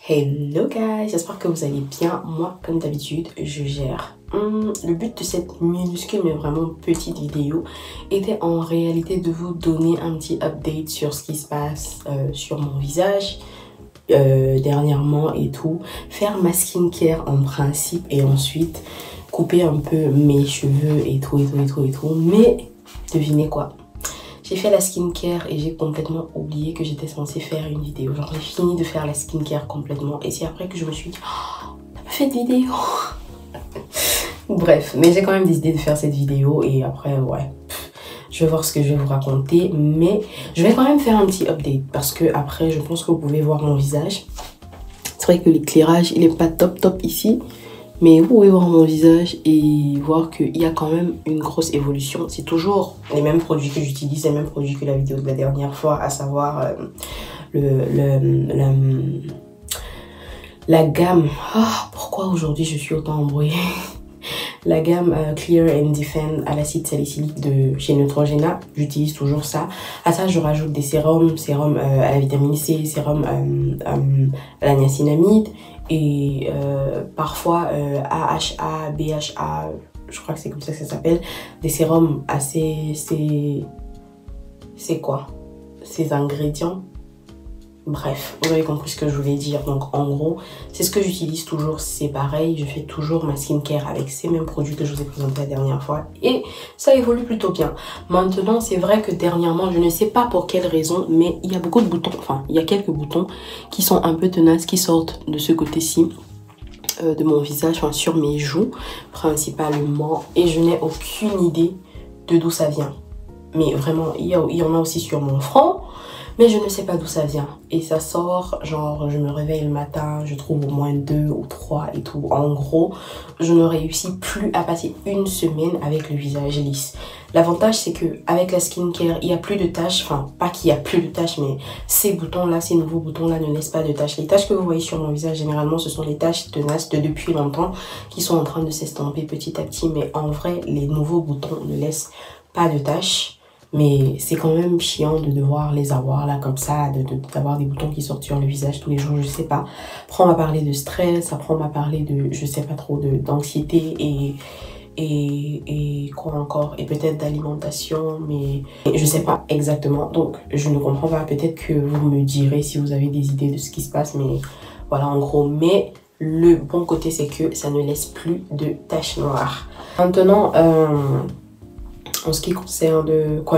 Hello guys, j'espère que vous allez bien. Moi, comme d'habitude, je gère. Le but de cette minuscule mais vraiment petite vidéo était en réalité de vous donner un petit update sur ce qui se passe sur mon visage dernièrement et tout. Faire ma skincare en principe et ensuite couper un peu mes cheveux et tout. Mais devinez quoi? J'ai fait la skincare et j'ai complètement oublié que j'étais censée faire une vidéo. Genre j'ai fini de faire la skincare complètement et c'est après que je me suis dit oh, t'as pas fait de vidéo. Bref, mais j'ai quand même décidé de faire cette vidéo et après ouais, je vais voir ce que je vais vous raconter. Mais je vais quand même faire un petit update parce que après je pense que vous pouvez voir mon visage. C'est vrai que l'éclairage il est pas top ici. Mais vous pouvez voir mon visage et voir qu'il y a quand même une grosse évolution. C'est toujours les mêmes produits que j'utilise, les mêmes produits que la vidéo de la dernière fois, à savoir la gamme. Oh, pourquoi aujourd'hui je suis autant embrouillée? La gamme Clear and Defend à l'acide salicylique de chez Neutrogena, j'utilise toujours ça. À ça, je rajoute des sérums, à la vitamine C, sérum à la niacinamide et parfois AHA, BHA, je crois que c'est comme ça que ça s'appelle, des sérums assez... C'est quoi? Ces ingrédients? Bref, vous avez compris ce que je voulais dire. Donc en gros, c'est ce que j'utilise toujours, c'est pareil. Je fais toujours ma skincare avec ces mêmes produits que je vous ai présentés la dernière fois. Et ça évolue plutôt bien. Maintenant, c'est vrai que dernièrement, je ne sais pas pour quelle raison, mais il y a beaucoup de boutons, enfin, il y a quelques boutons qui sont un peu tenaces, qui sortent de ce côté-ci de mon visage, enfin sur mes joues principalement. Et je n'ai aucune idée de d'où ça vient. Mais vraiment, il y en a aussi sur mon front. Mais je ne sais pas d'où ça vient. Et ça sort, genre je me réveille le matin, je trouve au moins 2 ou 3 et tout. En gros, je ne réussis plus à passer une semaine avec le visage lisse. L'avantage c'est que avec la skincare, il n'y a plus de taches. Enfin, pas qu'il n'y a plus de taches, mais ces boutons-là, ces nouveaux boutons-là ne laissent pas de taches. Les taches que vous voyez sur mon visage, généralement, ce sont les taches tenaces de depuis longtemps qui sont en train de s'estomper petit à petit. Mais en vrai, les nouveaux boutons ne laissent pas de taches. Mais c'est quand même chiant de devoir les avoir là comme ça, d'avoir des boutons qui sortent sur le visage tous les jours, je sais pas. Après on va parler de stress, après on va parler de, je sais pas trop, d'anxiété et quoi encore. Et peut-être d'alimentation, mais je sais pas exactement. Donc je ne comprends pas, peut-être que vous me direz si vous avez des idées de ce qui se passe, mais voilà en gros. Mais le bon côté c'est que ça ne laisse plus de taches noires. Maintenant, en ce qui concerne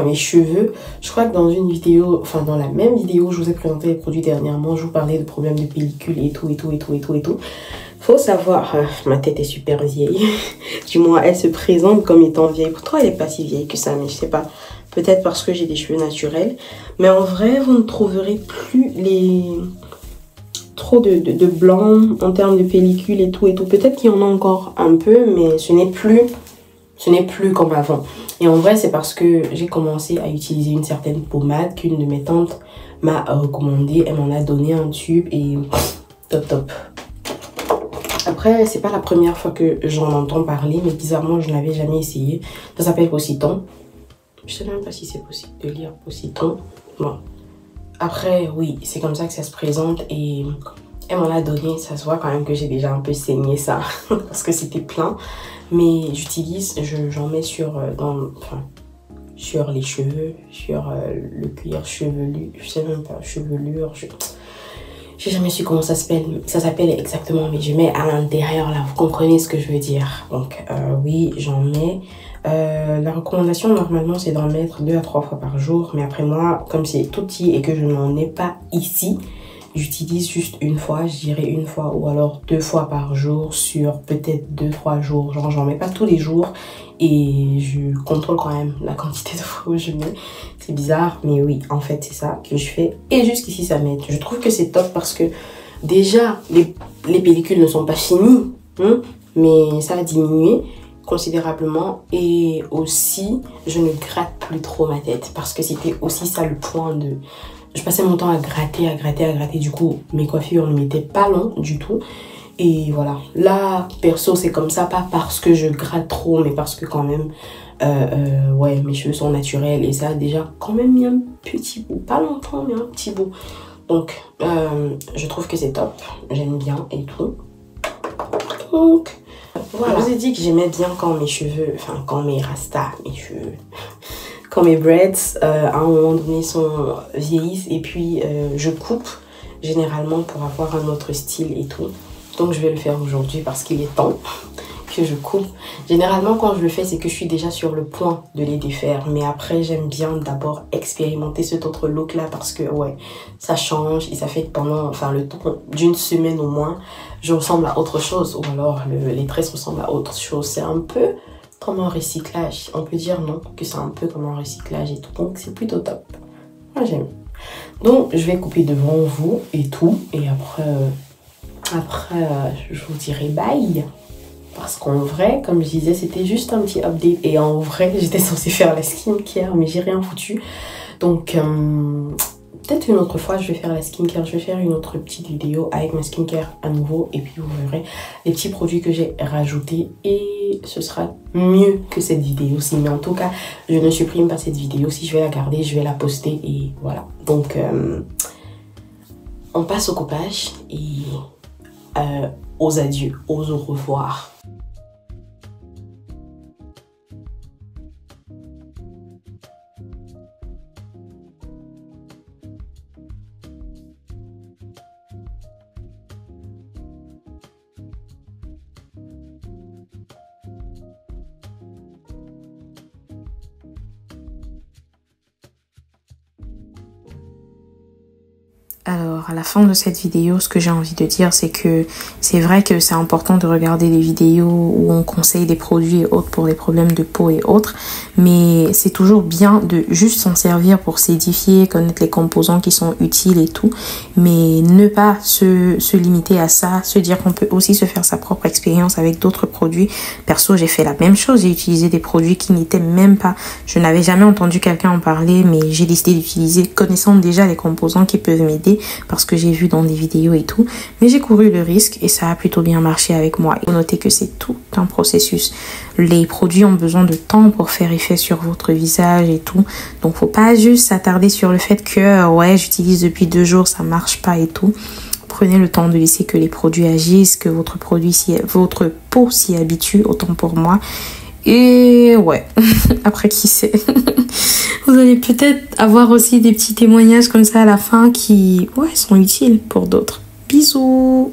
mes cheveux, je crois que dans une vidéo, enfin dans la même vidéo, je vous ai présenté les produits dernièrement, je vous parlais de problèmes de pellicule et tout. Faut savoir, ma tête est super vieille, du moins elle se présente comme étant vieille, pourtant elle est pas si vieille que ça, mais je sais pas, peut-être parce que j'ai des cheveux naturels, mais en vrai vous ne trouverez plus trop de blanc en termes de pellicule et tout, peut-être qu'il y en a encore un peu, mais ce n'est plus comme avant. Et en vrai, c'est parce que j'ai commencé à utiliser une certaine pommade qu'une de mes tantes m'a recommandée. Elle m'en a donné un tube et top. Après, c'est pas la première fois que j'en entends parler, mais bizarrement, je n'avais jamais essayé. Ça s'appelle Possiton. Je sais même pas si c'est possible de lire Possiton. Bon. Après, oui, c'est comme ça que ça se présente et elle m'en a donné. Ça se voit quand même que j'ai déjà un peu saigné ça parce que c'était plein. Mais j'utilise, j'en mets sur les cheveux, sur le cuir chevelu, je sais même pas, chevelure, j'ai jamais su comment ça s'appelle exactement, mais je mets à l'intérieur là, vous comprenez ce que je veux dire. Donc oui, j'en mets. La recommandation normalement c'est d'en mettre 2 à 3 fois par jour, mais après moi, comme c'est tout petit et que je n'en ai pas ici, j'utilise juste une fois, je dirais une fois ou alors 2 fois par jour sur peut-être 2-3 jours. Genre j'en mets pas tous les jours et je contrôle quand même la quantité de fois où je mets. C'est bizarre mais oui en fait c'est ça que je fais. Et jusqu'ici ça m'aide. Je trouve que c'est top parce que déjà les pellicules ne sont pas finies hein, mais ça a diminué considérablement et aussi je ne gratte plus trop ma tête parce que c'était aussi ça le point de... Je passais mon temps à gratter, du coup mes coiffures ne m'étaient pas longues du tout. Et voilà, là perso c'est comme ça, pas parce que je gratte trop, mais parce que quand même, ouais mes cheveux sont naturels et ça a déjà quand même mis un petit bout, pas longtemps mais un petit bout. Donc, je trouve que c'est top. J'aime bien et tout. Donc, voilà. Je vous ai dit que j'aimais bien quand mes cheveux, enfin, quand mes rastas, mes cheveux, quand mes braids, à un moment donné, vieillissent. Et puis, je coupe généralement pour avoir un autre style et tout. Donc, je vais le faire aujourd'hui parce qu'il est temps que je coupe. Généralement, quand je le fais, c'est que je suis déjà sur le point de les défaire. Mais après, j'aime bien d'abord expérimenter cet autre look-là parce que, ouais, ça change et ça fait que pendant, enfin, le temps d'une semaine au moins, je ressemble à autre chose. Ou alors, les tresses ressemblent à autre chose. C'est un peu comme un recyclage. On peut dire non, que c'est un peu comme un recyclage et tout. Donc, c'est plutôt top. Moi, j'aime. Donc, je vais couper devant vous et tout. Et après, je vous dirai bye. Parce qu'en vrai, comme je disais, c'était juste un petit update. Et en vrai, j'étais censée faire la skincare, mais j'ai rien foutu. Donc, peut-être une autre fois, je vais faire la skincare. Je vais faire une autre petite vidéo avec ma skincare à nouveau. Et puis, vous verrez les petits produits que j'ai rajoutés. Et ce sera mieux que cette vidéo-ci. Mais en tout cas, je ne supprime pas cette vidéo. Si je vais la garder, je vais la poster. Et voilà. Donc, on passe au coupage. Et aux adieux, aux au revoir. Alors, à la fin de cette vidéo, ce que j'ai envie de dire, c'est que c'est vrai que c'est important de regarder les vidéos où on conseille des produits et autres pour les problèmes de peau et autres. Mais c'est toujours bien de juste s'en servir pour s'édifier, connaître les composants qui sont utiles et tout. Mais ne pas se limiter à ça, se dire qu'on peut aussi se faire sa propre expérience avec d'autres produits. Perso, j'ai fait la même chose. J'ai utilisé des produits qui n'étaient même pas... Je n'avais jamais entendu quelqu'un en parler, mais j'ai décidé d'utiliser, connaissant déjà les composants qui peuvent m'aider. Parce que j'ai vu dans des vidéos et tout, mais j'ai couru le risque et ça a plutôt bien marché avec moi. Il faut noter que c'est tout un processus. Les produits ont besoin de temps pour faire effet sur votre visage et tout, donc faut pas juste s'attarder sur le fait que ouais, j'utilise depuis 2 jours, ça marche pas et tout. Prenez le temps de laisser que les produits agissent, que votre peau s'y habitue, autant pour moi. Et ouais, après qui sait. Vous allez peut-être avoir aussi des petits témoignages comme ça à la fin qui, ouais, sont utiles pour d'autres. Bisous!